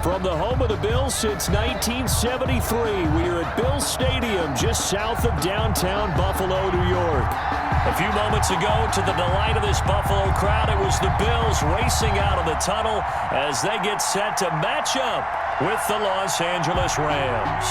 From the home of the Bills since 1973, we are at Bills Stadium just south of downtown Buffalo, New York. A few moments ago, to the delight of this Buffalo crowd, it was the Bills racing out of the tunnel as they get set to match up with the Los Angeles Rams.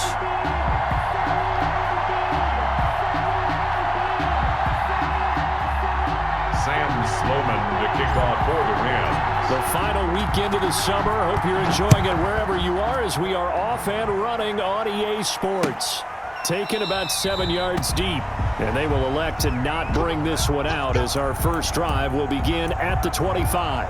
Sam Sloman to kick off for the Rams. The final weekend of the summer. Hope you're enjoying it wherever you are as we are off and running on EA Sports. Taken about 7 yards deep, and they will elect to not bring this one out as our first drive will begin at the 25.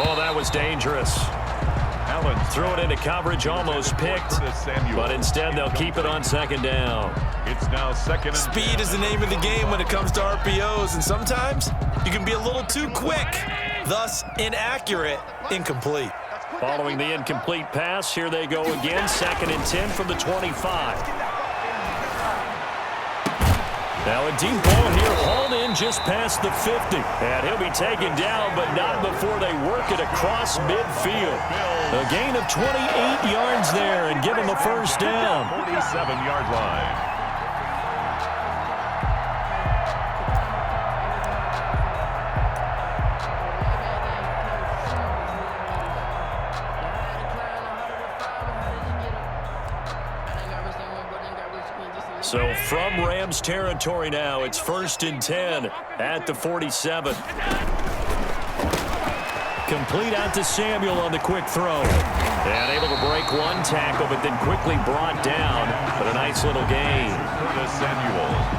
Oh, that was dangerous. Allen threw it into coverage, almost picked, but instead they'll keep it on second down. It's now second and Speed 10. is the name of the game when it comes to RPOs, and sometimes you can be a little too quick, thus inaccurate, incomplete. Following the incomplete pass, here they go again, second and 10 from the 25. Now a deep ball here, hauled in just past the 50. And he'll be taken down, but not before they work it across midfield. A gain of 28 yards there and give him a first down. 47-yard line. So from Rams territory now, it's first and 10 at the 47. Complete out to Samuel on the quick throw. And able to break one tackle, but then quickly brought down. But a nice little gain.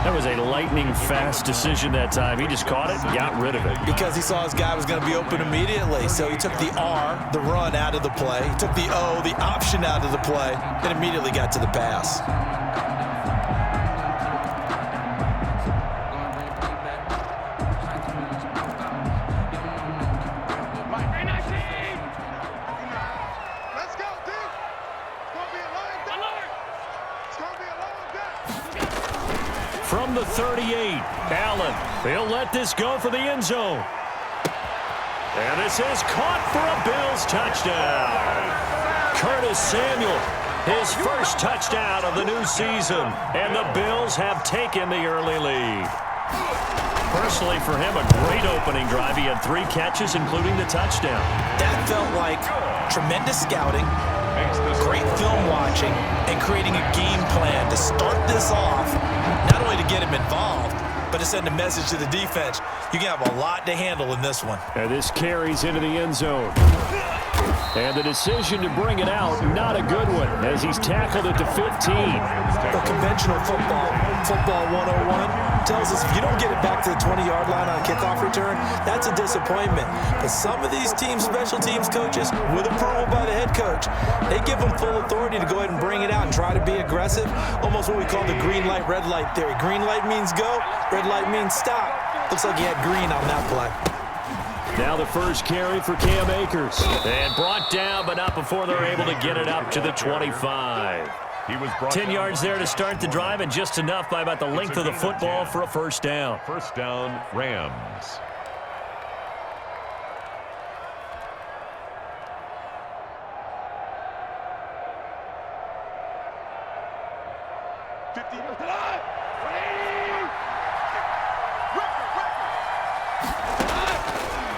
That was a lightning-fast decision that time. He just caught it and got rid of it. Because he saw his guy was going to be open immediately. So he took the R, the run, out of the play. He took the O, the option, out of the play, and immediately got to the pass. From the 38, Allen. He'll let this go for the end zone. And this is caught for a Bills touchdown. Curtis Samuel, his first touchdown of the new season. And the Bills have taken the early lead. Personally, for him, a great opening drive. He had 3 catches, including the touchdown. That felt like tremendous scouting, great film watching, and creating a game plan to start this off, not only to get him involved, but to send a message to the defense. You can have a lot to handle in this one. And this carries into the end zone. And the decision to bring it out, not a good one, as he's tackled at the 15. The conventional football 101, tells us if you don't get it back to the 20-yard line on a kickoff return, that's a disappointment. But some of these special teams coaches, with approval by the head coach, they give them full authority to go ahead and bring it out and try to be aggressive, almost what we call the green light, red light theory. Green light means go, red light means stop. Looks like he had green on that play. Now the first carry for Cam Akers. And brought down, but not before they're able to get it up to the 25. He was 10 yards there to start the drive, and just enough by about the length of the football for a first down. First down, Rams.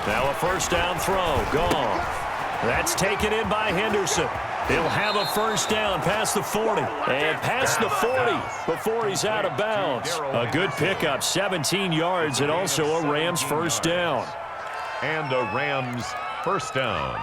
Now a first down throw, gone. That's taken in by Henderson. He'll have a first down past the 40. And past the 40 before he's out of bounds. A good pickup, 17 yards, and also a Rams first down. And a Rams first down.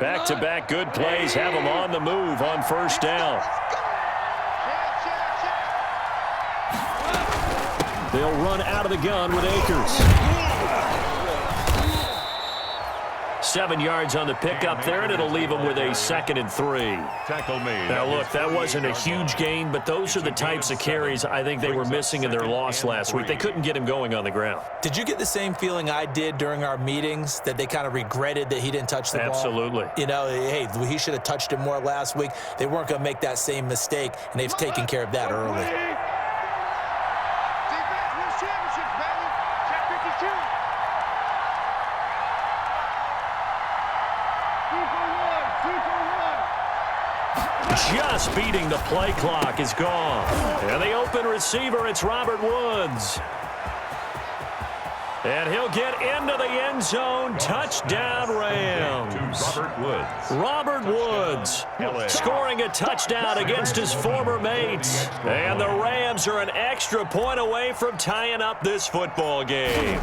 Back-to-back good plays have them on the move on first down. They'll run out of the gun with Akers. 7 yards on the pickup there, and it'll leave them with a 2nd and 3. Tackle made. Now, look, that wasn't a huge gain, but those are the types of carries I think they were missing in their loss last week. They couldn't get him going on the ground. Did you get the same feeling I did during our meetings, that they kind of regretted that he didn't touch the ball? Absolutely. You know, hey, he should have touched it more last week. They weren't going to make that same mistake, and they've taken care of that early. Just beating the play clock is gone. And the open receiver, it's Robert Woods. And he'll get into the end zone. Touchdown, Rams. Robert Woods scoring a touchdown against his former mates. And the Rams are an extra point away from tying up this football game.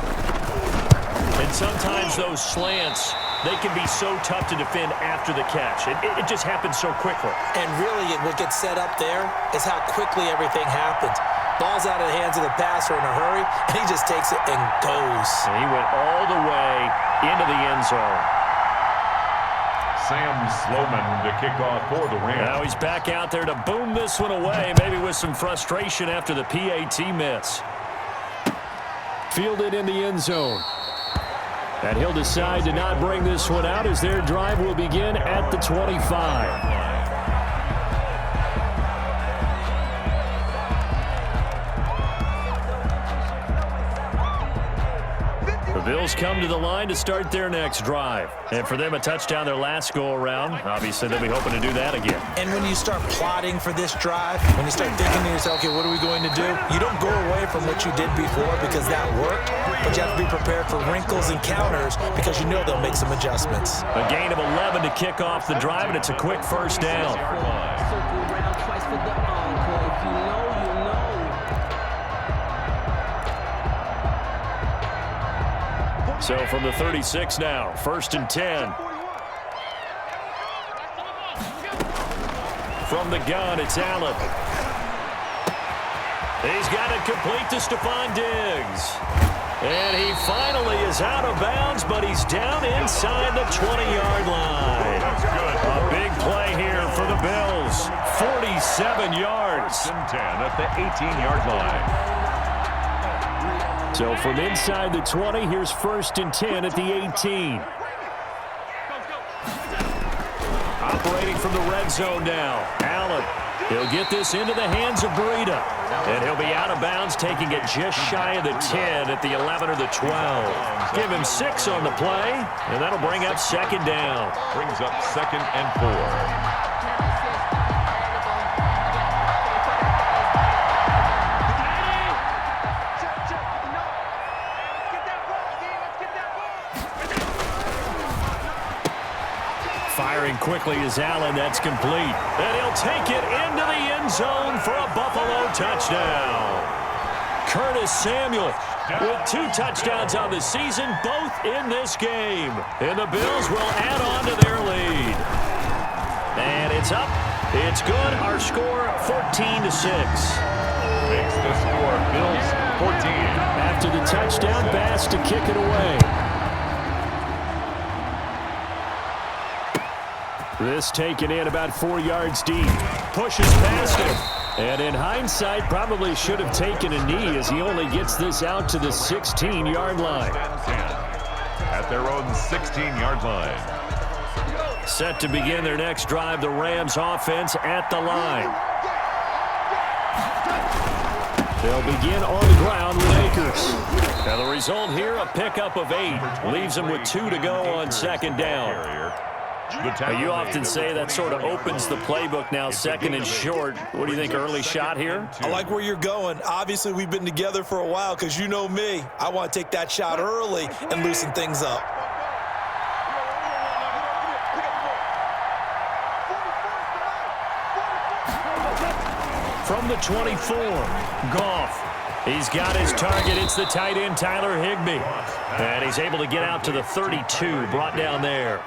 And sometimes those slants, they can be so tough to defend after the catch. It just happens so quickly. And really, what gets set up there is how quickly everything happens. Ball's out of the hands of the passer in a hurry, and he just takes it and goes. And he went all the way into the end zone. Sam Sloman to kick off for the Rams. Now he's back out there to boom this one away, maybe with some frustration after the PAT miss. Fielded in the end zone. And he'll decide to not bring this one out as their drive will begin at the 25. The Bills come to the line to start their next drive. And for them, a touchdown their last go-around. Obviously, they'll be hoping to do that again. And when you start plotting for this drive, when you start thinking to yourself, okay, what are we going to do? You don't go away from what you did before because that worked, but you have to be prepared for wrinkles and counters because you know they'll make some adjustments. A gain of 11 to kick off the drive, and it's a quick first down. So from the 36 now, 1st and 10. From the gun, it's Allen. He's got it complete to Stephon Diggs. And he finally is out of bounds, but he's down inside the 20-yard line. A big play here for the Bills. 47 yards. 10 at the 18-yard line. So from inside the 20, here's 1st and 10 at the 18. Operating from the red zone now. Allen. He'll get this into the hands of Breida. And he'll be out of bounds, taking it just shy of the 10 at the 11 or the 12. Give him 6 on the play, and that'll bring up 2nd down. Brings up 2nd and 4. Firing quickly is Allen. That's complete. And he'll take it into the end zone for a Buffalo touchdown. Curtis Samuel with 2 touchdowns on the season, both in this game. And the Bills will add on to their lead. And it's up. It's good. Our score, 14-6. Makes the score Bills 14. After the touchdown, Bass to kick it away. This taken in about 4 yards deep. Pushes past him. And in hindsight, probably should have taken a knee as he only gets this out to the 16-yard line. At their own 16-yard line. Set to begin their next drive, the Rams offense at the line. They'll begin on the ground with Akers. Now the result here, a pickup of 8. Leaves them with 2 to go on 2nd down. You often say that sort of opens the playbook now, 2nd and short. What do you think, early shot here? I like where you're going. Obviously, we've been together for a while because you know me. I want to take that shot early and loosen things up. From the 24, Goff. He's got his target. It's the tight end, Tyler Higbee. And he's able to get out to the 32, brought down there.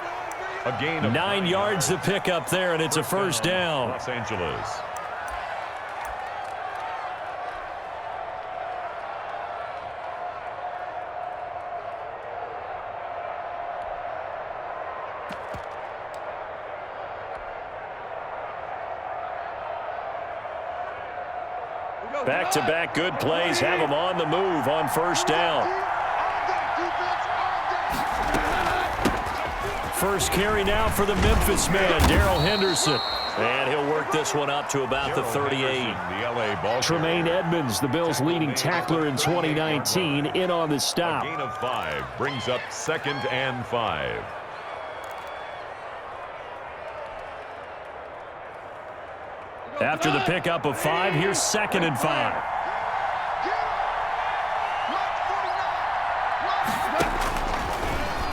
A gain of 9 yards to pick up there, and it's a first down. Los Angeles. Back-to-back good plays have them on the move on first down. First carry now for the Memphis man, Darrell Henderson. And he'll work this one up to about the 38. The LA ball. Tremaine Edmonds, the Bills' leading tackler in 2019, in on the stop. A gain of 5 brings up 2nd and 5. After the pickup of 5, here's 2nd and 5.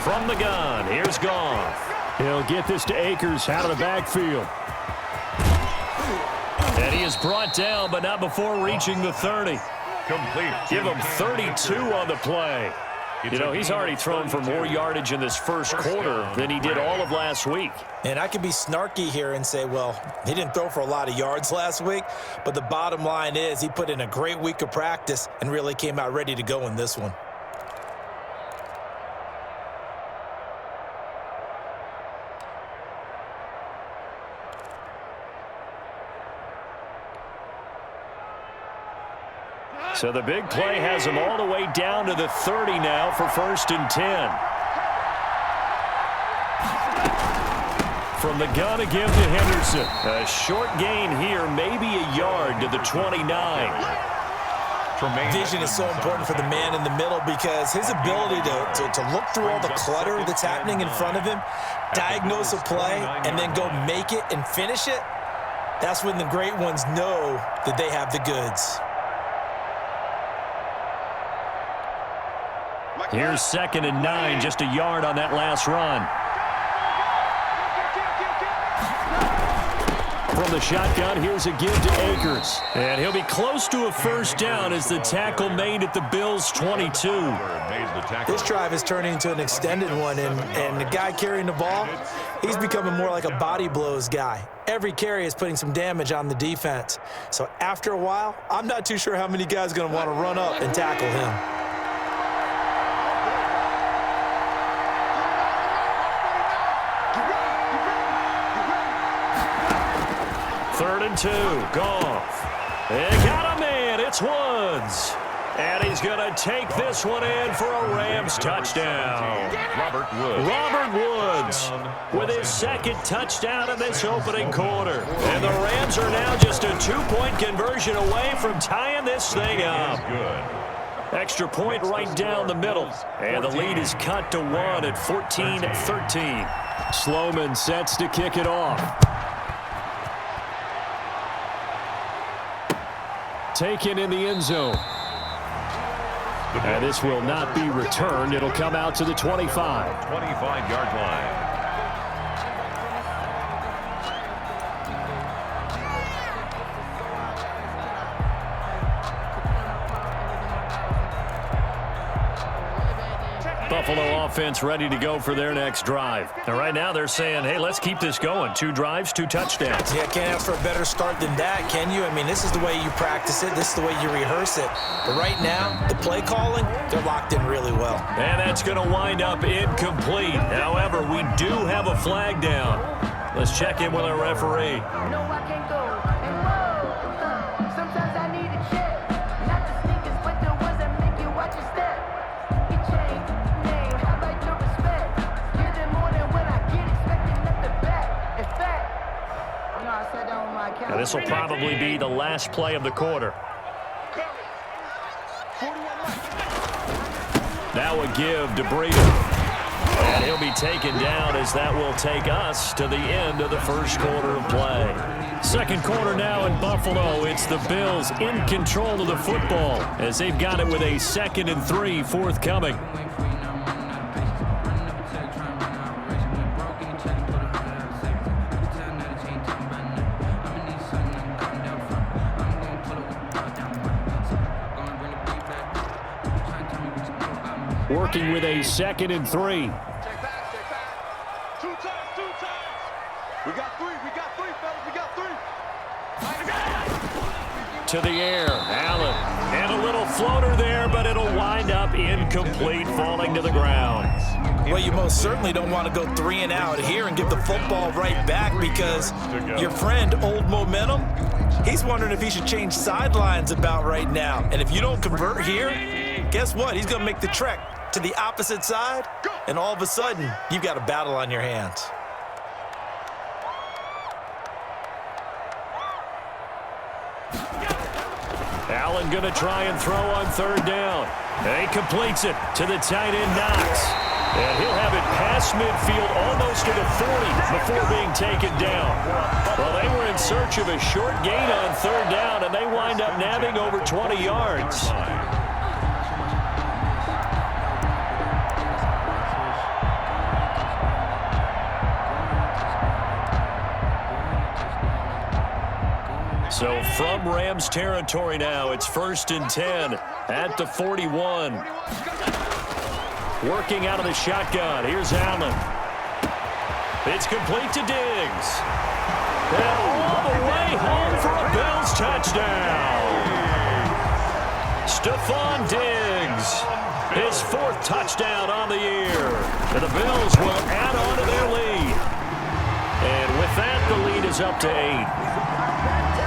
From the gun, here's Goff. He'll get this to Akers out of the backfield. And he is brought down, but not before reaching the 30. Complete. Give him 32 on the play. You know, he's already thrown for more yardage in this first quarter than he did all of last week. And I could be snarky here and say, well, he didn't throw for a lot of yards last week, but the bottom line is he put in a great week of practice and really came out ready to go in this one. So the big play has him all the way down to the 30 now for 1st and 10. From the gun again to Henderson. A short gain here, maybe a yard to the 29. Vision is so important for the man in the middle because his ability to look through all the clutter that's happening in front of him, diagnose a play, and then go make it and finish it, that's when the great ones know that they have the goods. Here's 2nd and 9, just a yard on that last run. From the shotgun, here's a give to Akers. And he'll be close to a first down as the tackle made at the Bills' 22. This drive is turning into an extended one, and the guy carrying the ball, he's becoming more like a body blows guy. Every carry is putting some damage on the defense. So after a while, I'm not too sure how many guys are going to want to run up and tackle him. 3rd and 2, Goff. They got a man, it's Woods. And he's going to take this one in for a Rams touchdown. Robert Woods with his 2nd touchdown in this opening quarter. And the Rams are now just a 2-point conversion away from tying this thing up. Extra point right down the middle. And the lead is cut to 1 at 14-13. Sloman sets to kick it off. Taken in the end zone. And this will not be returned. It'll come out to the 25. 25-yard line. Buffalo offense ready to go for their next drive. And right now they're saying, hey, let's keep this going. 2 drives, 2 touchdowns. Yeah, can't ask for a better start than that, can you? I mean, this is the way you practice it. This is the way you rehearse it. But right now, the play calling, they're locked in really well. And that's going to wind up incomplete. However, we do have a flag down. Let's check in with our referee. And this will probably be the last play of the quarter. Now a give to Breida. And he'll be taken down as that will take us to the end of the first quarter of play. Second quarter now in Buffalo. It's the Bills in control of the football as they've got it with a 2nd and 3 forthcoming. Working with a 2nd and 3. Check back. 2 times 2. to the air. Allen. And a little floater there, but it'll wind up incomplete, falling to the ground. Well, you most certainly don't want to go 3 and out here and give the football right back, because your friend, Old Momentum, he's wondering if he should change sidelines about right now. And if you don't convert here, guess what? He's going to make the trek to the opposite side, and all of a sudden, you've got a battle on your hands. Allen going to try and throw on 3rd down. And he completes it to the tight end, Knox. And he'll have it past midfield, almost to the 40, before being taken down. Well, they were in search of a short gain on 3rd down, and they wind up nabbing over 20 yards. So from Rams territory now, it's 1st and 10 at the 41. Working out of the shotgun. Here's Allen. It's complete to Diggs. And all the way home for a Bills touchdown. Stephon Diggs, his 4th touchdown on the year. And the Bills will add on to their lead. And with that, the lead is up to 8.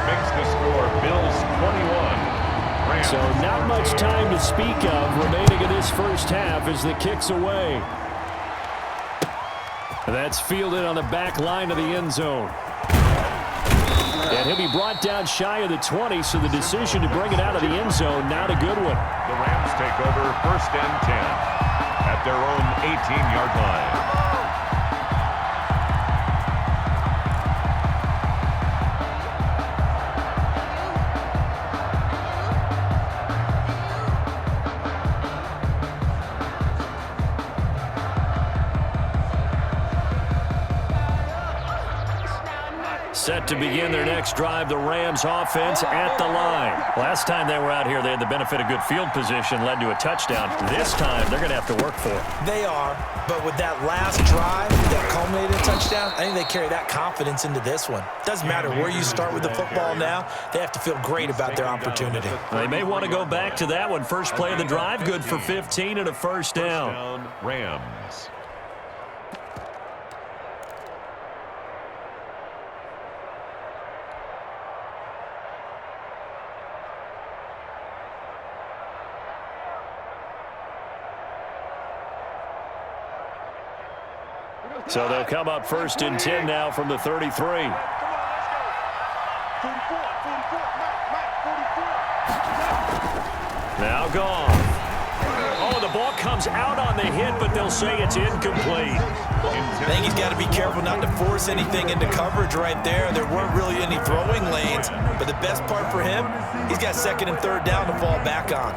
Makes the score Bills 21. Rams. So not much time to speak of remaining in this first half as the kick's away. That's fielded on the back line of the end zone. And he'll be brought down shy of the 20, so the decision to bring it out of the end zone, not a good one. The Rams take over 1st and 10 at their own 18-yard line. Set to begin their next drive, the Rams offense at the line. Last time they were out here, they had the benefit of good field position, led to a touchdown. This time, they're going to have to work for it. They are, but with that last drive that culminated in a touchdown, I think they carry that confidence into this one. Doesn't matter where you start with the football now, they have to feel great about their opportunity. They may want to go back to that one. First play of the drive, good for 15 and a 1st down. Rams. So they'll come up 1st and 10 now from the 33. Now gone. Oh, the ball comes out on the hit, but they'll say it's incomplete. I think he's got to be careful not to force anything into coverage right there. There weren't really any throwing lanes, but the best part for him, he's got 2nd and 3rd down to fall back on.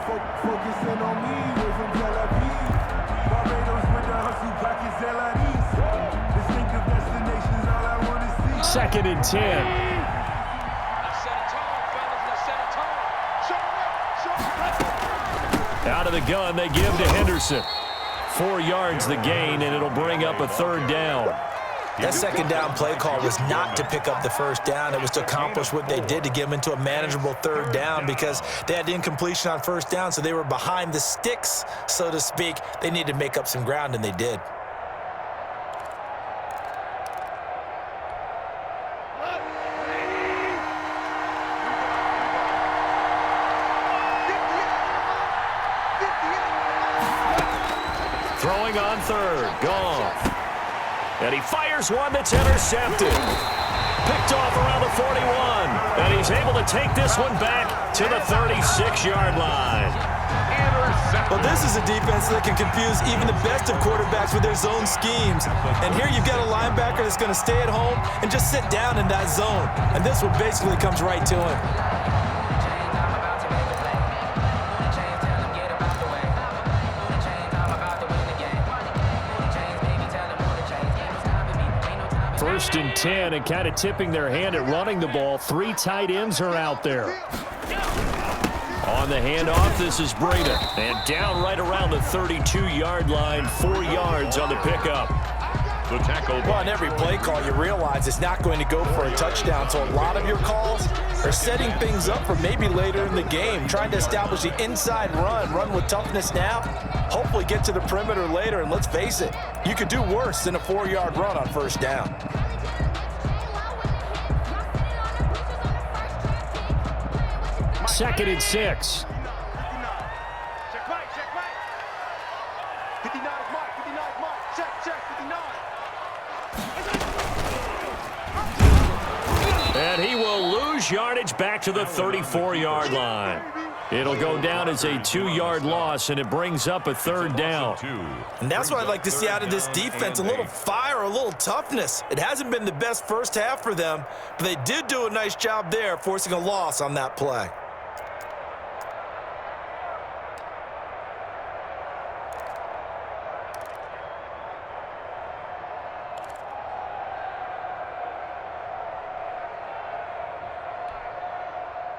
2nd and 10. Out of the gun, they give to Henderson. 4 yards the gain, and it'll bring up a 3rd down. That 2nd down play call was not to pick up the 1st down. It was to accomplish what they did, to get them into a manageable 3rd down, because they had incompletion on 1st down, so they were behind the sticks, so to speak. They needed to make up some ground, and they did. Throwing on 3rd, Goff. And he fires one that's intercepted. Picked off around the 41. And he's able to take this one back to the 36-yard line. Well, this is a defense that can confuse even the best of quarterbacks with their zone schemes. And here you've got a linebacker that's going to stay at home and just sit down in that zone. And this one basically comes right to him. First and 10, and kind of tipping their hand at running the ball. 3 tight ends are out there. On the handoff, this is Breida. And down right around the 32-yard line, 4 yards on the pickup. The tackle. Well, on every play call, you realize it's not going to go for a touchdown. So a lot of your calls are setting things up for maybe later in the game, trying to establish the inside run with toughness now, hopefully get to the perimeter later. And let's face it, you could do worse than a 4-yard run on first down. Second and 6. And he will lose yardage back to the 34-yard line. It'll go down as a 2-yard loss, and it brings up a third down. And that's what I'd like to see out of this defense, a little fire, a little toughness. It hasn't been the best first half for them, but they did do a nice job there, forcing a loss on that play.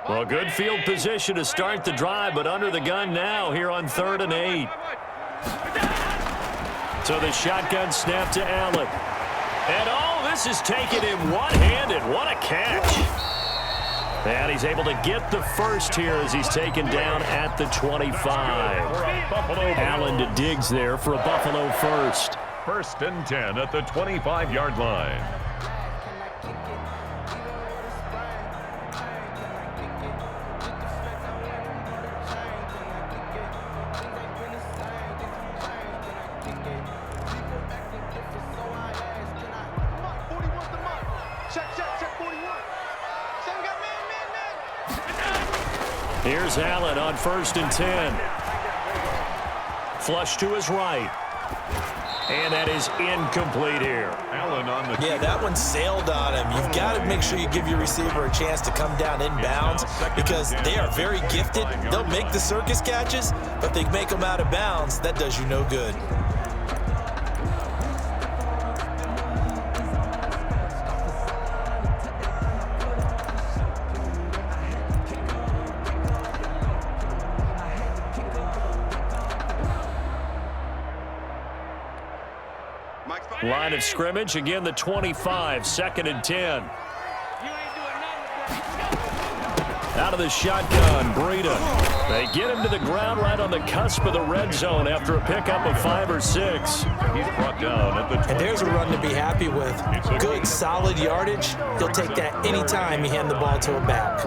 Well, good field position to start the drive, but under the gun now here on 3rd and 8. So the shotgun snap to Allen. And this is taken in one-handed. What a catch. And he's able to get the first here as he's taken down at the 25. Allen to Diggs there for a Buffalo first. 1st and 10 at the 25-yard line. Here's Allen on 1st and 10. Flush to his right. And that is incomplete here. Allen on the that one sailed on him. You've got to make sure you give your receiver a chance to come down inbounds because they are very gifted. They'll make the circus catches, but they make them out of bounds. That does you no good. Line of scrimmage, again the 25, 2nd and 10. Out of the shotgun, Breida. They get him to the ground right on the cusp of the red zone after a pickup of 5 or 6. He's brought down at the 20. And there's a run to be happy with. Good, solid yardage. He'll take that any time you hand the ball to a back.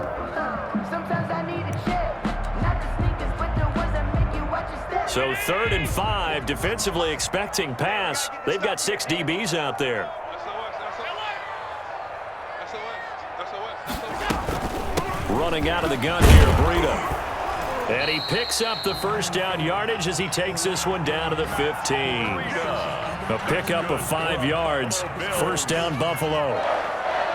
So 3rd and 5, defensively expecting pass. They've got 6 DBs out there. Running out of the gun here, Breida. And he picks up the first down yardage as he takes this one down to the 15. A pickup of 5 yards. First down, Buffalo.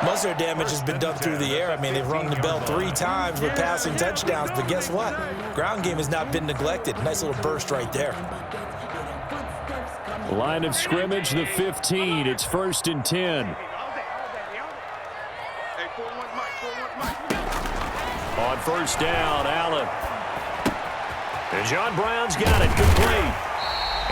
Most of their damage has been done through the air. I mean, they've rung the bell 3 times with passing touchdowns, but guess what? Ground game has not been neglected. Nice little burst right there. Line of scrimmage, the 15. It's 1st and 10. On first down, Allen. And John Brown's got it, complete.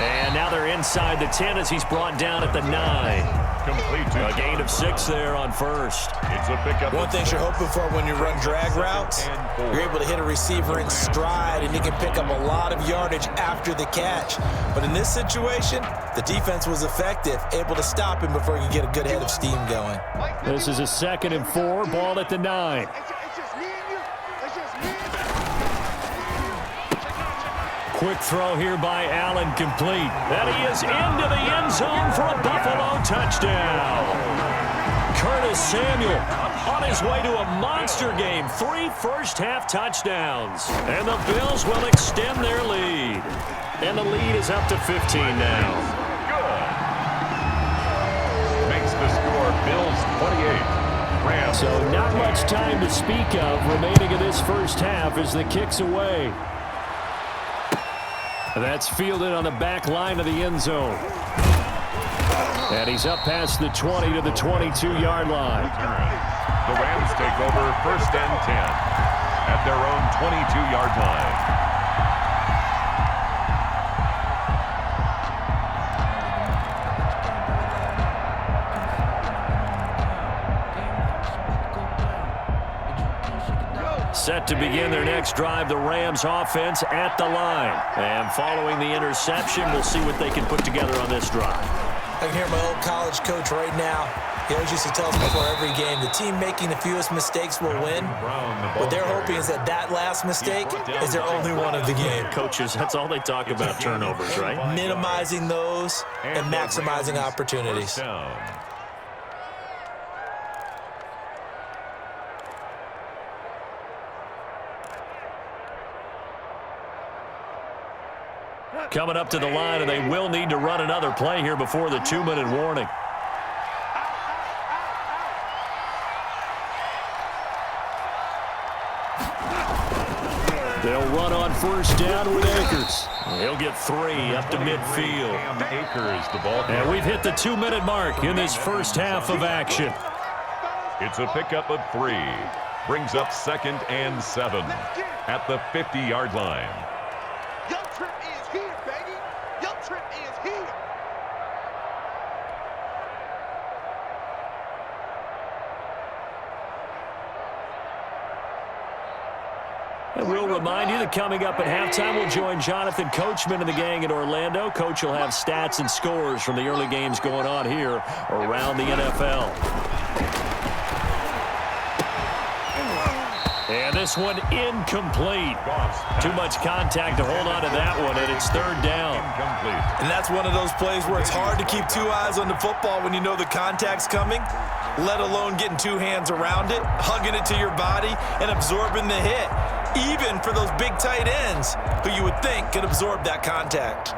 And now they're inside the 10 as he's brought down at the 9. Complete A gain of 6 there on first. It's a pickup. One thing you're hoping for when you run drag routes, you're able to hit a receiver in stride and he can pick up a lot of yardage after the catch. But in this situation, the defense was effective, able to stop him before he could get a good head of steam going. This is a 2nd and 4, ball at the 9. Quick throw here by Allen, complete. And he is into the end zone for a Buffalo touchdown. Curtis Samuel on his way to a monster game. 3 first-half touchdowns. And the Bills will extend their lead. And the lead is up to 15 now. Good. Makes the score Bills 28. Rams. So not much time to speak of remaining in this first half as the kick's away. That's fielded on the back line of the end zone. And he's up past the 20 to the 22-yard line. The Rams take over 1st and 10 at their own 22-yard line. Set to begin their next drive, the Rams offense at the line. And following the interception, we'll see what they can put together on this drive. I can hear my old college coach right now. He always used to tell us before every game, the team making the fewest mistakes will win. What they're hoping is that last mistake is their only one of the game. Coaches, that's all they talk about, turnovers, right? Minimizing those and maximizing opportunities. Coming up to the line, and they will need to run another play here before the 2-minute warning. They'll run on first down with Akers. He'll get 3 up to midfield. And we've hit the 2-minute mark in this first half of action. It's a pickup of 3. Brings up 2nd and 7 at the 50-yard line. Your trip is here, baby. Your trip is here. And we'll remind you that coming up at halftime, we'll join Jonathan Coachman and the gang in Orlando. Coach will have stats and scores from the early games going on here around the NFL. And this one incomplete. Too much contact to hold on to that one, and it's 3rd down. And that's one of those plays where it's hard to keep 2 eyes on the football when you know the contact's coming, let alone getting 2 hands around it, hugging it to your body, and absorbing the hit, even for those big tight ends who you would think could absorb that contact.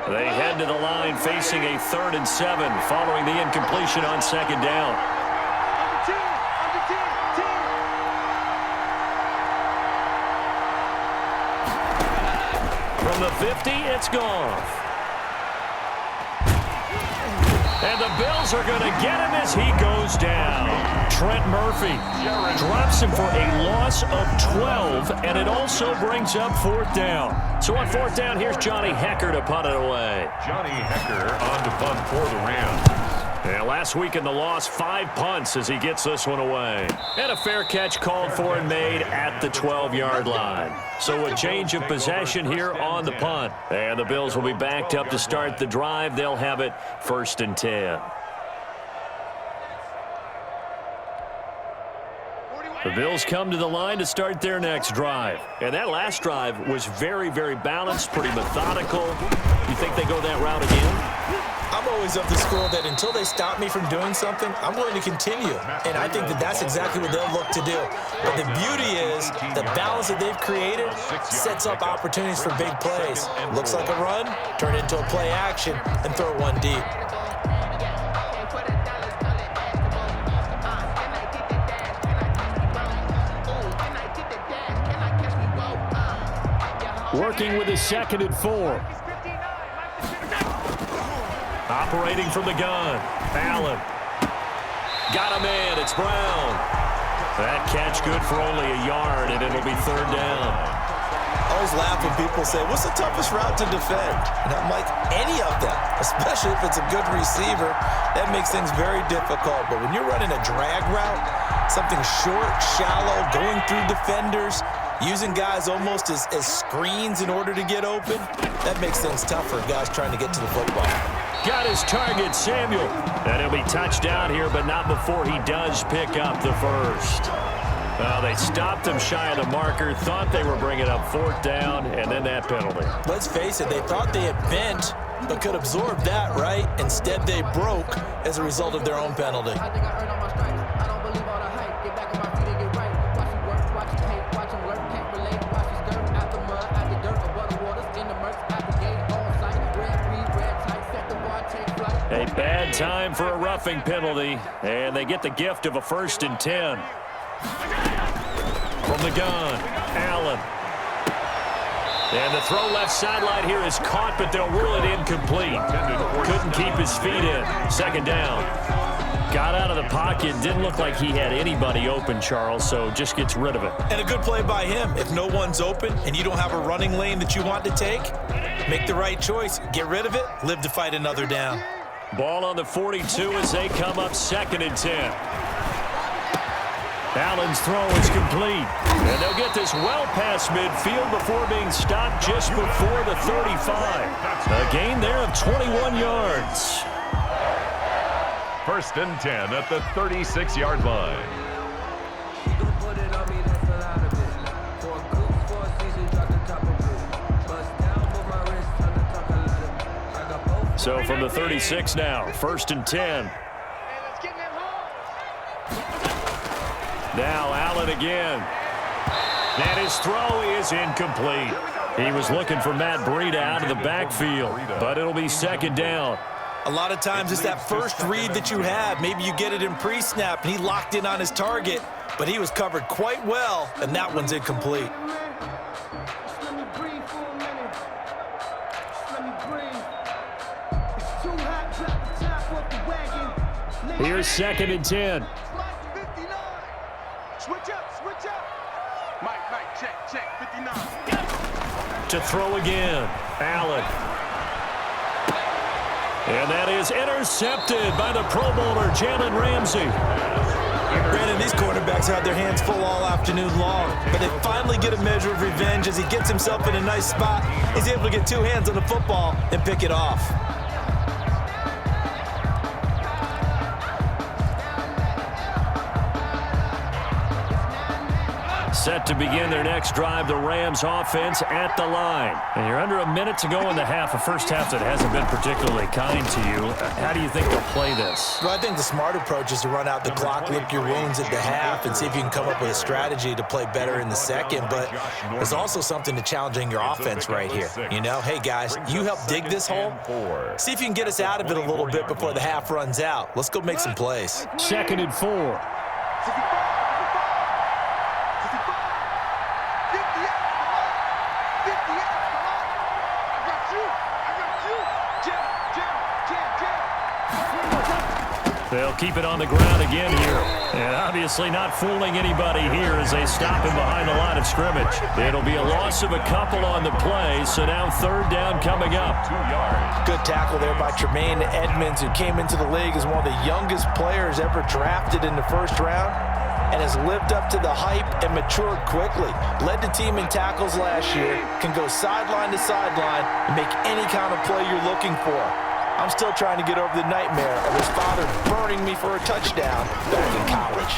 They head to the line facing a 3rd and 7 following the incompletion on 2nd down. From the 50, it's Goff. And the Bills are going to get him as he goes down. Trent Murphy drops him for a loss of 12, and it also brings up 4th down. So on 4th down, here's Johnny Hekker to punt it away. Johnny Hekker on to punt for the Rams. And last week in the loss, 5 punts as he gets this one away. And a fair catch called for and made at the 12-yard line. So a change of possession here on the punt. And the Bills will be backed up to start the drive. They'll have it 1st and 10. The Bills come to the line to start their next drive. And that last drive was very, very balanced, pretty methodical. You think they go that route again? I'm always of the school that until they stop me from doing something, I'm going to continue. And I think that that's exactly what they'll look to do. But the beauty is the balance that they've created sets up opportunities for big plays. Looks like a run, turn it into a play action, and throw one deep. Working with his 2nd and 4. Operating from the gun. Allen. Got a man. It's Brown. That catch good for only a yard, and it'll be 3rd down. I always laugh when people say, what's the toughest route to defend? And I'm like, any of them, especially if it's a good receiver. That makes things very difficult. But when you're running a drag route, something short, shallow, going through defenders, using guys almost as screens in order to get open, that makes things tough for guys trying to get to the football. Got his target, Samuel. And he'll be touchdown here, but not before he does pick up the 1st. Well, they stopped him shy of the marker, thought they were bringing up 4th down, and then that penalty. Let's face it, they thought they had bent, but could absorb that, right? Instead, they broke as a result of their own penalty. A bad time for a roughing penalty, and they get the gift of a 1st and 10. From the gun, Allen. And the throw left sideline here is caught, but they'll rule it incomplete. Couldn't keep his feet in. 2nd down. Got out of the pocket. Didn't look like he had anybody open, Charles, so just gets rid of it. And a good play by him. If no one's open and you don't have a running lane that you want to take, make the right choice. Get rid of it. Live to fight another down. Ball on the 42 as they come up 2nd and 10. Allen's throw is complete. And they'll get this well past midfield before being stopped just before the 35. A gain there of 21 yards. 1st and 10 at the 36-yard line. So from the 36 now, 1st and 10. Now Allen again. And his throw is incomplete. He was looking for Matt Breida out of the backfield, but it'll be 2nd down. A lot of times it's that first read that you have. Maybe you get it in pre-snap, and he locked in on his target, but he was covered quite well, and that one's incomplete. Here's 2nd and 10. Switch up. Mike, check, 59. To throw again, Allen. And that is intercepted by the Pro Bowler, Jalen Ramsey. Brandon, these quarterbacks had their hands full all afternoon long, but they finally get a measure of revenge as he gets himself in a nice spot. He's able to get 2 hands on the football and pick it off. Set to begin their next drive, the Rams offense at the line. And you're under a minute to go in the half, a first half that hasn't been particularly kind to you. How do you think they'll play this? Well, I think the smart approach is to run out the clock, lick your wounds at the half, and see if you can come up with a strategy to play better in the second. But there's also something to challenging your offense right here. You know, hey, guys, you help dig this hole. See if you can get us out of it a little bit before the half runs out. Let's go make some plays. 2nd and 4. They'll keep it on the ground again here. And obviously not fooling anybody here as they stop him behind the line of scrimmage. It'll be a loss of a couple on the play, so now 3rd down coming up. 2 yards. Good tackle there by Tremaine Edmonds, who came into the league as one of the youngest players ever drafted in the 1st round and has lived up to the hype and matured quickly. Led the team in tackles last year, can go sideline to sideline and make any kind of play you're looking for. I'm still trying to get over the nightmare of his father burning me for a touchdown back in college.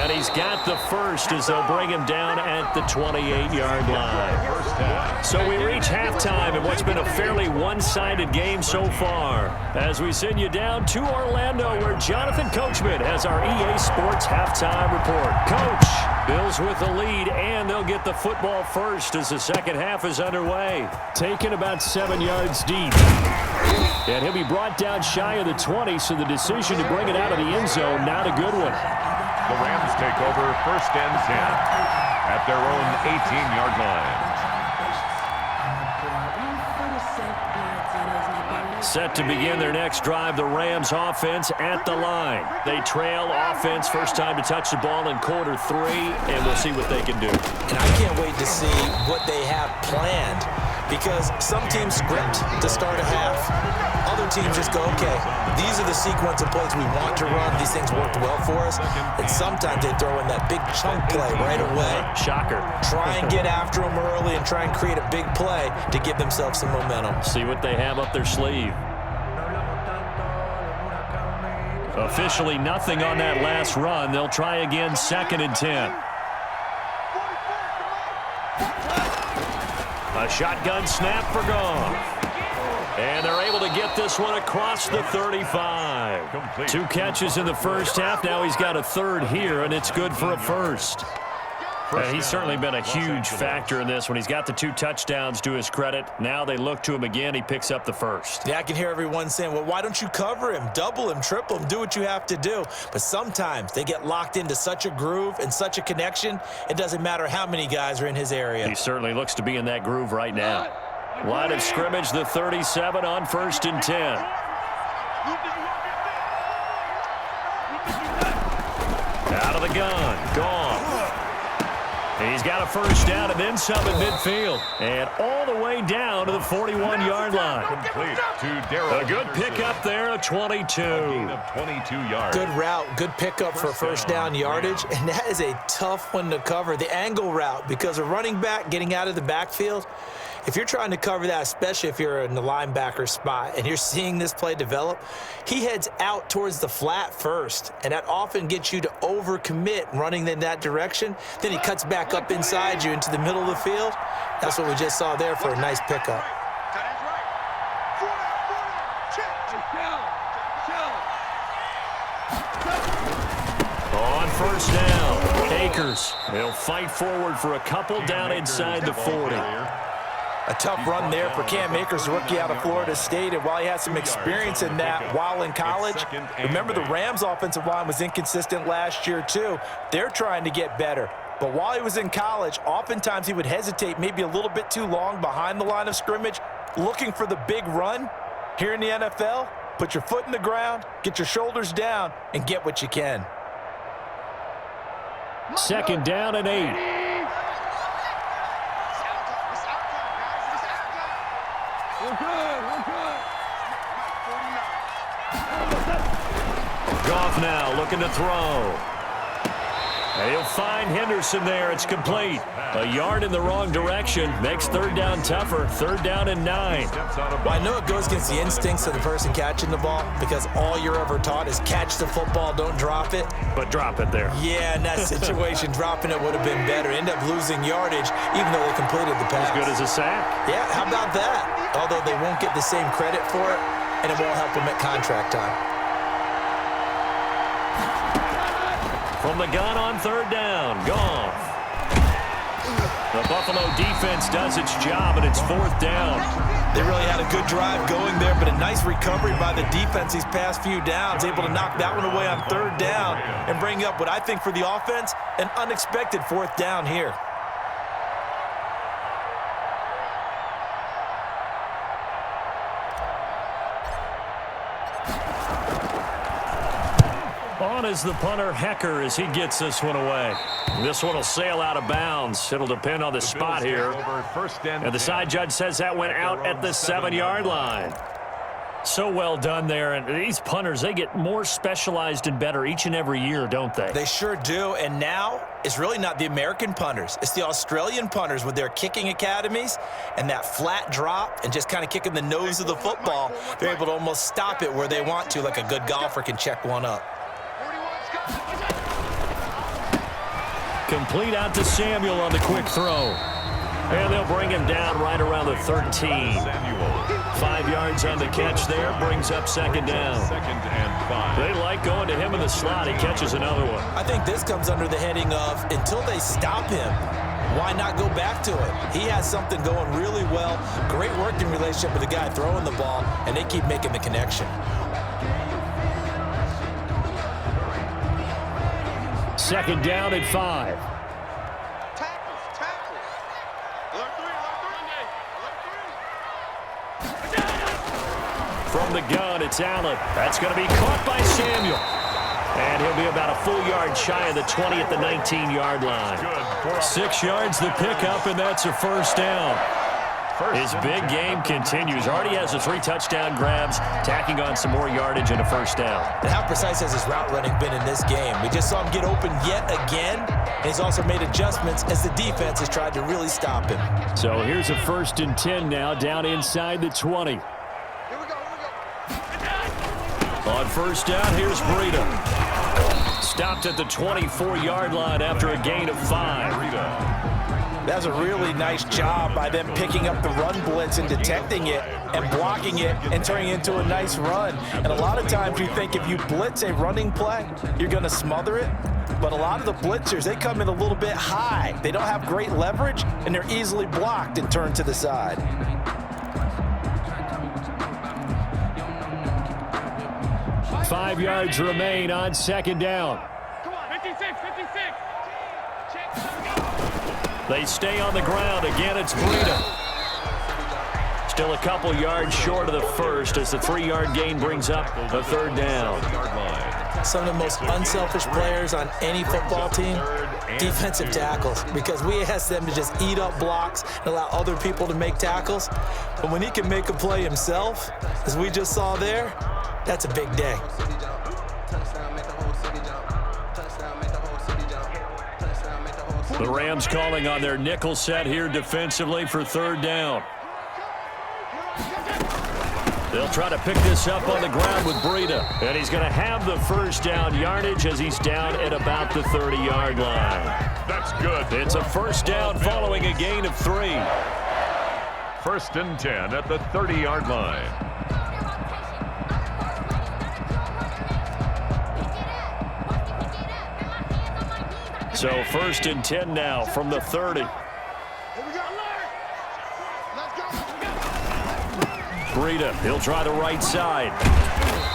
And he's got the first as they'll bring him down at the 28-yard line. So we reach halftime in what's been a fairly one-sided game so far. As we send you down to Orlando, where Jonathan Coachman has our EA Sports halftime report. Coach, Bills with the lead, and they'll get the football first as the second half is underway. Taken about 7 yards deep. And he'll be brought down shy of the 20, so the decision to bring it out of the end zone, not a good one. The Rams take over 1st and 10 at their own 18-yard line. Set to begin their next drive, the Rams offense at the line. They trail offense, first time to touch the ball in quarter 3, and we'll see what they can do. And I can't wait to see what they have planned, because some teams script to start a half. Other teams just go, okay, these are the sequence of plays we want to run. These things worked well for us. And sometimes they throw in that big chunk play right away. Shocker. Try and get after them early and try and create a big play to give themselves some momentum. See what they have up their sleeve. Officially nothing on that last run. They'll try again, 2nd and 10. A shotgun snap for Goff. And they're able to get this one across the 35. Complete. 2 catches in the first half. Now he's got a third here, and it's good for a first. And he's certainly been a huge factor in this when he's got the 2 touchdowns to his credit. Now they look to him again. He picks up the first. Yeah, I can hear everyone saying, well, why don't you cover him, double him, triple him, do what you have to do. But sometimes they get locked into such a groove and such a connection, it doesn't matter how many guys are in his area. He certainly looks to be in that groove right now. Line of scrimmage, the 37 on 1st and 10. Out of the gun. Gone. He's got a first down and then some at midfield. And all the way down to the 41-yard line. Complete to Darrell A good Henderson. pickup there at 22. Gain of 22 yards. Good route, good pickup for first down yardage, and that is a tough one to cover. The angle route, because a running back getting out of the backfield, if you're trying to cover that, especially if you're in the linebacker spot and you're seeing this play develop, he heads out towards the flat first, and that often gets you to overcommit running in that direction. Then he cuts back up inside you into the middle of the field. That's what we just saw there for a nice pickup. On first down, Akers. He'll fight forward for a couple down inside the 40. A tough run there for Cam Akers, rookie out of Florida State. And while he had some experience in that while in college, remember the Rams' offensive line was inconsistent last year too. They're trying to get better. But while he was in college, oftentimes he would hesitate maybe a little bit too long behind the line of scrimmage, looking for the big run. Here in the NFL, put your foot in the ground, get your shoulders down, and get what you can. Second down and 8. Goff now looking to throw. And he'll find Henderson there. It's complete. A yard in the wrong direction. Makes third down tougher. Third down and 9. Well, I know it goes against the instincts of the person catching the ball because all you're ever taught is catch the football, don't drop it. But drop it there. Yeah, in that situation, dropping it would have been better. End up losing yardage even though they completed the pass. As good as a sack. Yeah, how about that? Although they won't get the same credit for it, and it won't help them at contract time. From the gun on third down, Goff. The Buffalo defense does its job, and it's fourth down. They really had a good drive going there, but a nice recovery by the defense these past few downs, able to knock that one away on third down and bring up what I think for the offense, an unexpected fourth down here. On is the punter, Hecker, as he gets this one away. This one will sail out of bounds. It'll depend on the spot here. And the side judge says that went out at the 7-yard line. So well done there. And these punters, they get more specialized and better each and every year, don't they? They sure do. And now it's really not the American punters. It's the Australian punters with their kicking academies and that flat drop and just kind of kicking the nose of the football. They're able to almost stop it where they want to, like a good golfer can check one up. Complete out to Samuel on the quick throw. And they'll bring him down right around the 13. 5 yards on the catch there. Brings up second down. They like going to him in the slot. He catches another one. I think this comes under the heading of until they stop him, why not go back to it? He has something going really well. Great working relationship with the guy throwing the ball, and they keep making the connection. Second down at 5. From the gun, it's Allen. That's going to be caught by Samuel. And he'll be about a full yard shy of the 20 at the 19-yard line. 6 yards the pickup, and that's a first down. His big game continues. Already has the 3 touchdown grabs, tacking on some more yardage and a first down. And how precise has his route running been in this game? We just saw him get open yet again, and he's also made adjustments as the defense has tried to really stop him. So here's a 1st and 10 now, down inside the 20. On first down, here's Breida. Stopped at the 24-yard line after a gain of 5. That was a really nice job by them picking up the run blitz and detecting it and blocking it and turning it into a nice run. And a lot of times you think if you blitz a running play, you're going to smother it. But a lot of the blitzers, they come in a little bit high. They don't have great leverage, and they're easily blocked and turned to the side. Five yards remain on second down. Come on, 56, 56. They stay on the ground. Again, it's Breida. Still a couple yards short of the first as the 3-yard gain brings up a third down. some of the most unselfish players on any football team? Defensive tackles, because we ask them to just eat up blocks and allow other people to make tackles. But when he can make a play himself, as we just saw there, that's a big day. The Rams calling on their nickel set here defensively for third down. They'll try to pick this up on the ground with Breida. And he's going to have the first down yardage as he's down at about the 30-yard line. That's good. It's a first down following a gain of 3. 1st and 10 at the 30-yard line. So 1st and 10 now from the 30. Breida, he'll try the right side.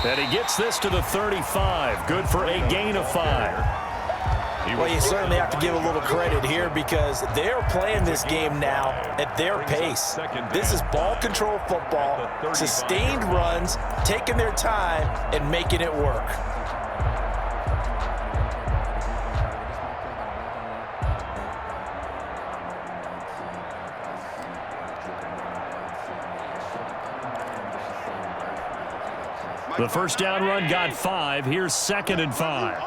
And he gets this to the 35. Good for a gain of 5. Well, you certainly have to give a little credit here because they're playing this game now at their pace. This is ball control football, sustained runs, taking their time, and making it work. The first down run got 5. Here's 2nd and 5.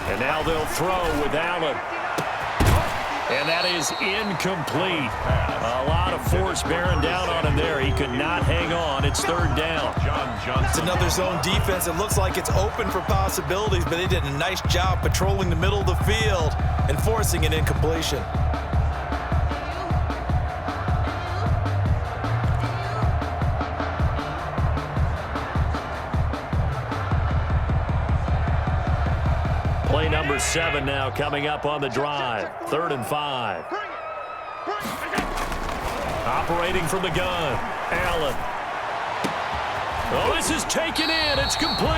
And now they'll throw with Allen. And that is incomplete. A lot of force bearing down on him there. He could not hang on. It's 3rd down. It's another zone defense. It looks like it's open for possibilities, but they did a nice job patrolling the middle of the field and forcing an incompletion. Play number 7 now coming up on the drive. 3rd and 5. Operating from the gun, Allen. Oh, this is taken in. It's complete.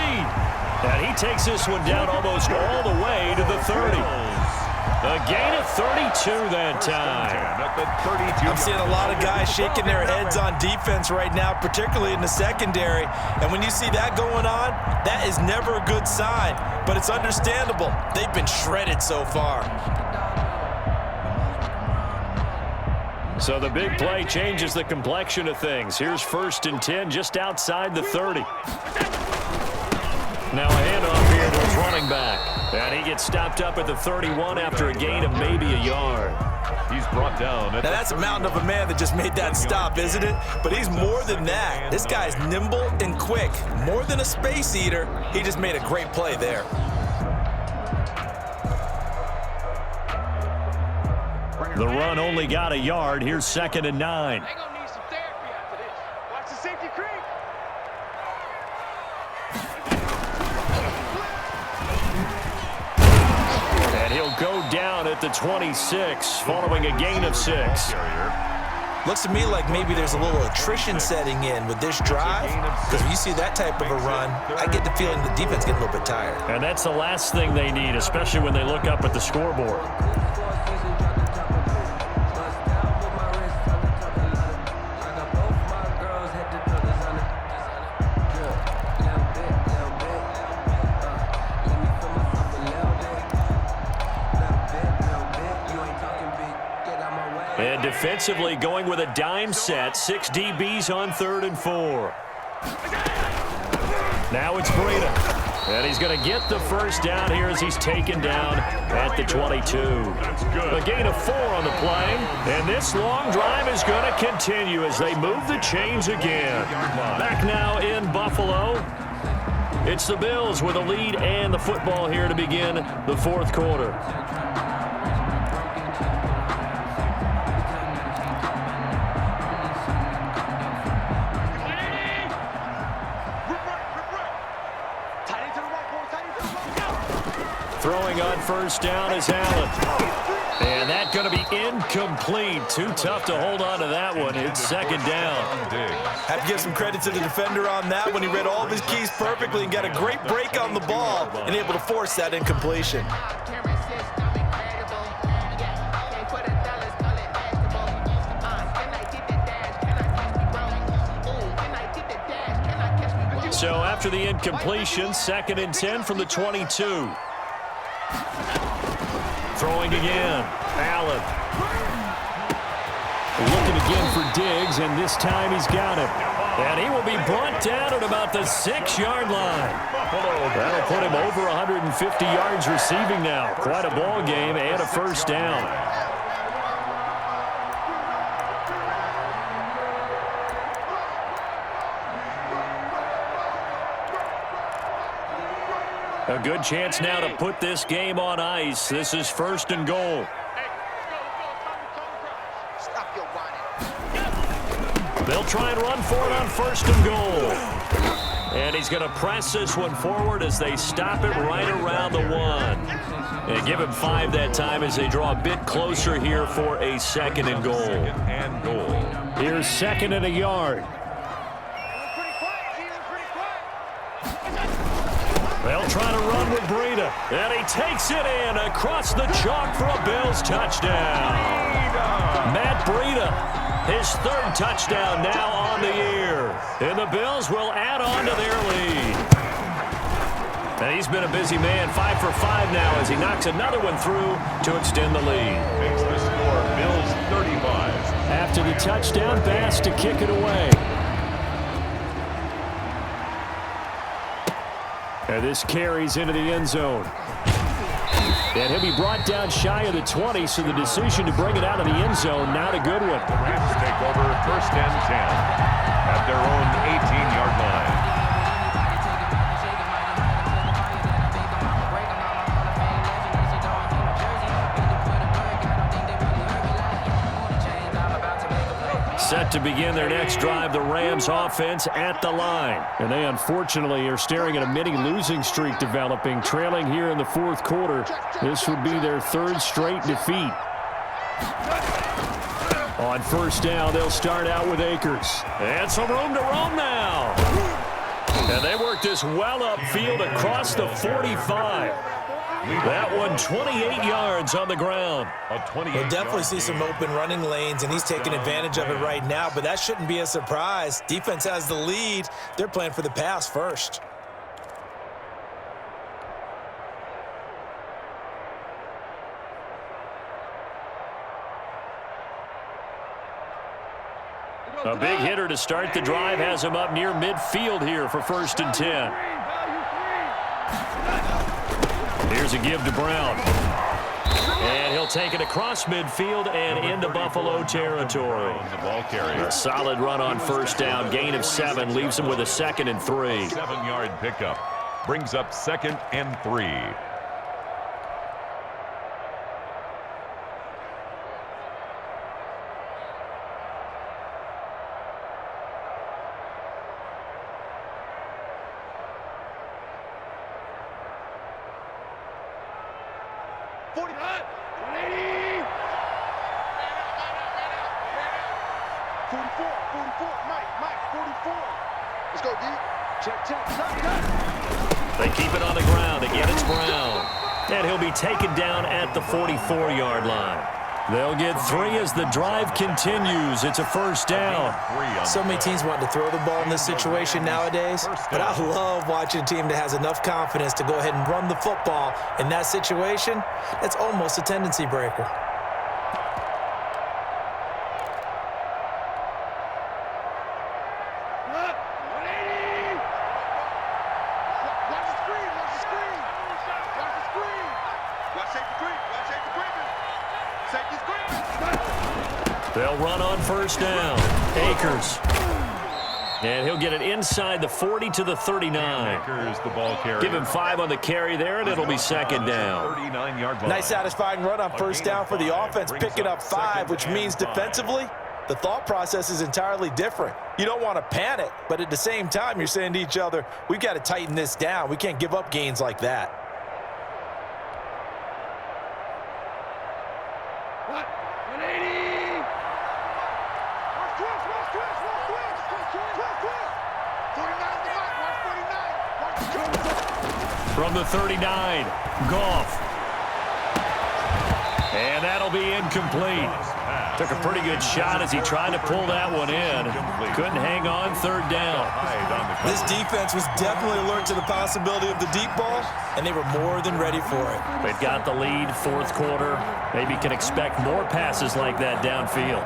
And he takes this one down almost all the way to the 30. A gain of 32 that time. I'm seeing a lot of guys shaking their heads on defense right now, particularly in the secondary. And when you see that going on, that is never a good sign. But it's understandable. They've been shredded so far. So the big play changes the complexion of things. Here's 1st and 10 just outside the 30. Now a handoff here to his running back. And he gets stopped up at the 31 after a gain of maybe a yard. He's brought down. Now that's a mountain of a man that just made that stop, isn't it? But he's more than that. This guy's nimble and quick. More than a space eater. He just made a great play there. The run only got a yard. Here's 2nd and 9. They're gonna need some therapy after this. Watch the safety creep. And he'll go down at the 26 following a gain of 6. Looks to me like maybe there's a little attrition setting in with this drive, because when you see that type of a run, I get the feeling the defense getting a little bit tired. And that's the last thing they need, especially when they look up at the scoreboard. And defensively going with a dime set. 6 DBs on 3rd and 4. Now it's Breida. And he's going to get the first down here as he's taken down at the 22. A gain of 4 on the play. And this long drive is going to continue as they move the chains again. Back now in Buffalo. It's the Bills with a lead and the football here to begin the 4th quarter. Throwing on first down is Allen. And that's going to be incomplete. Too tough to hold on to that one. It's 2nd down. Have to give some credit to the defender on that when he read all of his keys perfectly and got a great break on the ball and able to force that incompletion. So after the incompletion, 2nd and 10 from the 22. Throwing again. Allen. Looking again for Diggs, and this time he's got him. And he will be brought down at about the 6-yard line. That'll put him over 150 yards receiving now. Quite a ball game and a first down. A good chance now to put this game on ice. This is 1st and goal. They'll try and run for it on 1st and goal. And he's going to press this one forward as they stop it right around the 1. And give him 5 that time as they draw a bit closer here for a 2nd and goal. 2nd and goal. Here's 2nd and a yard. They'll try to run with Breida. And he takes it in across the chalk for a Bills touchdown. Matt Breida. His 3rd touchdown now on the year. And the Bills will add on to their lead. And he's been a busy man, 5 for 5 now as he knocks another one through to extend the lead. Makes the score Bills 35. After the touchdown, Bass to kick it away. And this carries into the end zone. And he'll be brought down shy of the 20, so the decision to bring it out of the end zone, not a good one. The Rams take over 1st and 10 at their own 18-yard line. Set to begin their next drive, the Rams offense at the line. And they unfortunately are staring at a mini losing streak developing, trailing here in the 4th quarter. This would be their 3rd straight defeat. On 1st down, they'll start out with Akers. And some room to roam now. And they work this well upfield across the 45. That one 28 yards on the ground. We'll definitely see some open running lanes, and he's taking advantage of it right now, but that shouldn't be a surprise. Defense has the lead. They're playing for the pass first. A big hitter to start the drive has him up near midfield here for 1st and 10. Here's a give to Brown. And he'll take it across midfield and into Buffalo territory. The ball carrier. A solid run on 1st down. Gain of 7 leaves him with a 2nd and 3. 7-yard pickup. Brings up 2nd and 3. They keep it on the ground. Again, it's Brown. And he'll be taken down at the 44-yard line. They'll get 3 as the drive continues. It's a 1st down. So many teams want to throw the ball in this situation nowadays, but I love watching a team that has enough confidence to go ahead and run the football. In that situation, that's almost a tendency breaker. They'll run on 1st down. Akers. And he'll get it inside the 40 to the 39. Akers, the ball carrier. Give him 5 on the carry there, and it'll be 2nd down. 39-yard line. Nice satisfying run on 1st down for the offense, picking up 5, which means defensively, the thought process is entirely different. You don't want to panic, but at the same time, you're saying to each other, we've got to tighten this down. We can't give up gains like that. From the 39, Goff. And that'll be incomplete. Took a pretty good shot as he tried to pull that one in. Couldn't hang on third down. This defense was definitely alert to the possibility of the deep ball, and they were more than ready for it. They've got the lead, fourth quarter. Maybe can expect more passes like that downfield.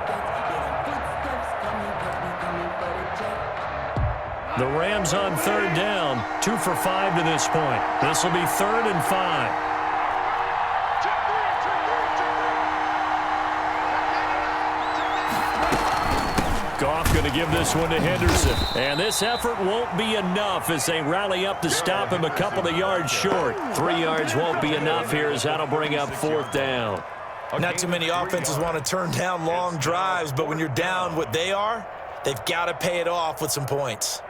The Rams on third down, 2 for 5 to this point. This will be 3rd and 5. Goff going to give this one to Henderson. And this effort won't be enough as they rally up to stop him a couple of yards short. 3 yards won't be enough here as that'll bring up 4th down. Not too many offenses want to turn down long drives, but when you're down what they are, they've got to pay it off with some points.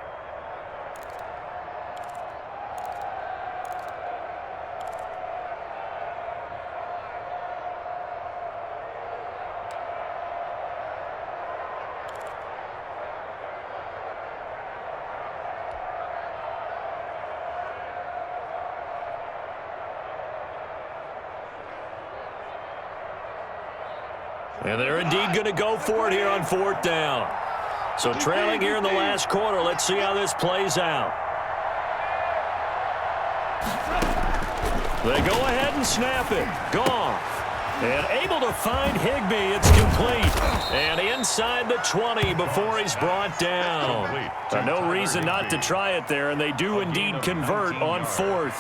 And they're indeed going to go for it here on 4th down. So trailing here in the last quarter, let's see how this plays out. They go ahead and snap it. Goff. And able to find Higbee. It's complete. And inside the 20 before he's brought down. No reason not to try it there, and they do indeed convert on 4th.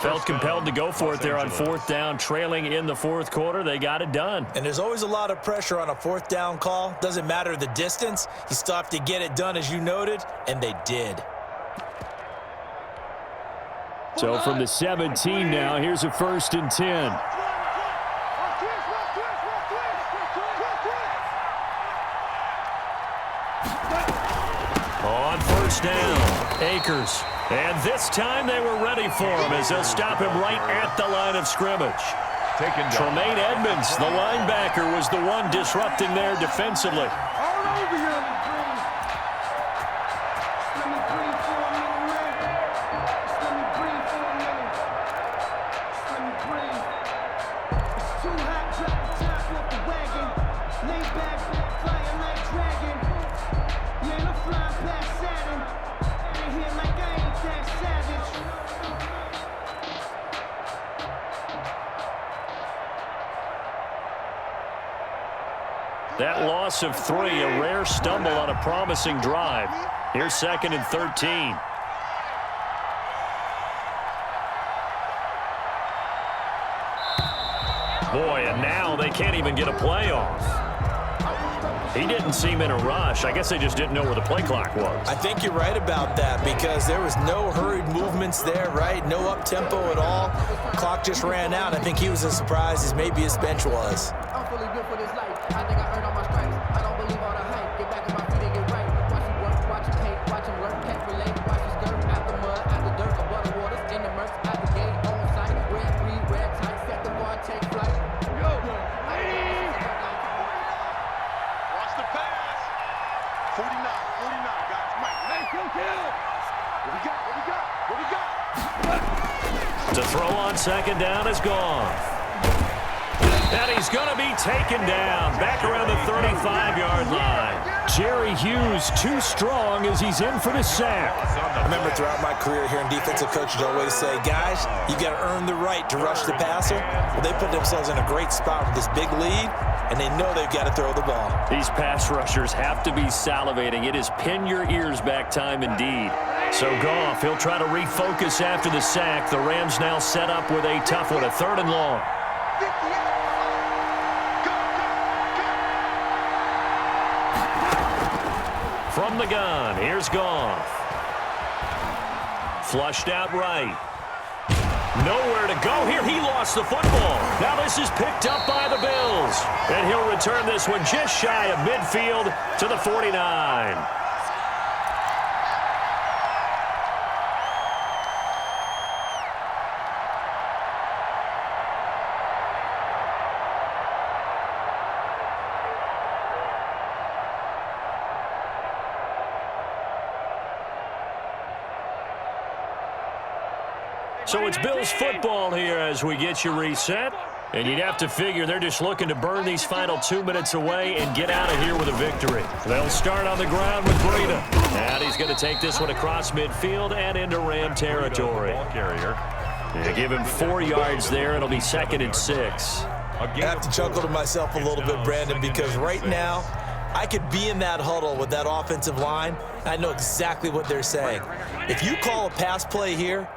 Felt compelled to go for it there on 4th down, trailing in the 4th quarter. They got it done. And there's always a lot of pressure on a 4th down call. Doesn't matter the distance. You still have to get it done, as you noted, and they did. So from the 17 now, here's a 1st and 10. On 1st down, Akers. And this time they were ready for him as they'll stop him right at the line of scrimmage. Tremaine Edmonds, the linebacker, was the one disrupting there defensively. That loss of 3, a rare stumble on a promising drive. Here's 2nd and 13. Boy, and now they can't even get a play off. He didn't seem in a rush. I guess they just didn't know where the play clock was. I think you're right about that because there was no hurried movements there, right? No up-tempo at all. Clock just ran out. I think he was as surprised as maybe his bench was. I'm fully built for this life. I think I earned all my stripes. I don't believe all the hype. Get back on my feet and get right. Watch him work, watch him hate, watch him learn, can't relate. Watch his skirt out the mud, out the dirt, above the waters, in the murks, out the gate, on sight. Red, green, red, tight, set the bar, take flight. Yo, Watch the pass. 49, guys. Mike, what we got? What we got? To throw on 2nd down is gone. And he's going to be taken down back around the 35-yard line. Jerry Hughes too strong as he's in for the sack. I remember throughout my career hearing defensive coaches always say, guys, you got to earn the right to rush the passer. Well, they put themselves in a great spot with this big lead, and they know they've got to throw the ball. These pass rushers have to be salivating. It is pin your ears back time indeed. So Goff, he'll try to refocus after the sack. The Rams now set up with a tough one, a 3rd and long. From the gun, here's Goff. Flushed out right. Nowhere to go here. He lost the football. Now this is picked up by the Bills. And he'll return this one just shy of midfield to the 49. So it's Bills football here as we get you reset. And you'd have to figure they're just looking to burn these final 2 minutes away and get out of here with a victory. They'll start on the ground with Breida. And he's going to take this one across midfield and into Ram territory. Ball carrier. They give him 4 yards there. It'll be 2nd and 6. I have to chuckle to myself a little bit, Brandon, because right now I could be in that huddle with that offensive line. I know exactly what they're saying. If you call a pass play here,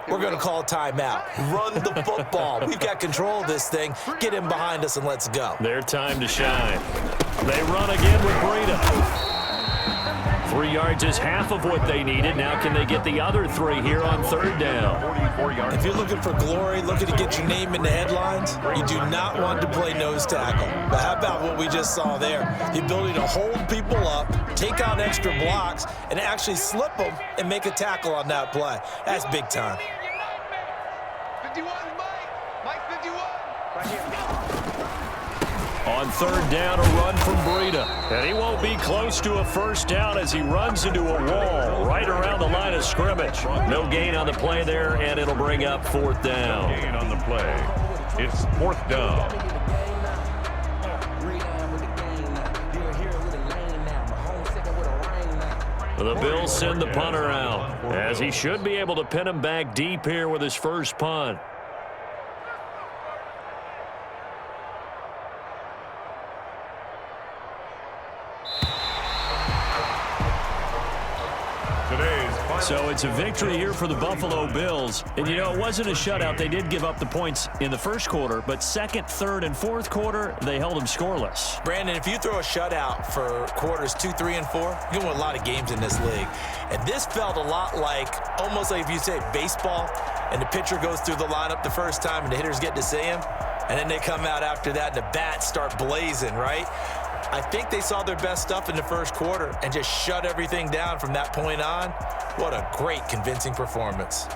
we're going to call a timeout. Run the football. We've got control of this thing. Get in behind us and let's go. Their time to shine. They run again with Breida. 3 yards is half of what they needed. Now can they get the other 3 here on 3rd down? 44 yards. If you're looking for glory, looking to get your name in the headlines, you do not want to play nose tackle. But how about what we just saw there? The ability to hold people up, take on extra blocks, and actually slip them and make a tackle on that play. That's big time. 51, Mike 51. Right here. On 3rd down, a run from Breida. And he won't be close to a 1st down as he runs into a wall right around the line of scrimmage. No gain on the play there, and it'll bring up 4th down. Gain on the play. It's 4th down. The Bills send the punter out, as he should be able to pin him back deep here with his first punt. So it's a victory here for the Buffalo Bills. And, you know, it wasn't a shutout. They did give up the points in the 1st quarter, but 2nd, 3rd, and 4th quarter, they held them scoreless. Brandon, if you throw a shutout for quarters 2, 3, and 4, you're going to win a lot of games in this league. And this felt a lot like, almost like if you say baseball, and the pitcher goes through the lineup the first time and the hitters get to see him, and then they come out after that and the bats start blazing, right? I think they saw their best stuff in the 1st quarter and just shut everything down from that point on. What a great, convincing performance.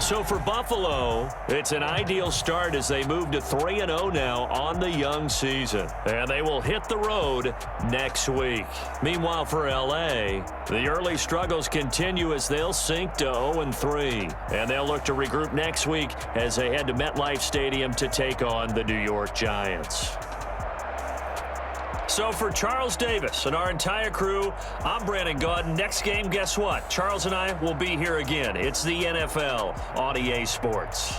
So for Buffalo, it's an ideal start as they move to 3-0 now on the young season. And they will hit the road next week. Meanwhile, for L.A., the early struggles continue as they'll sink to 0-3. And they'll look to regroup next week as they head to MetLife Stadium to take on the New York Giants. So for Charles Davis and our entire crew, I'm Brandon Gaudin. Next game, guess what? Charles and I will be here again. It's the NFL on EA Sports.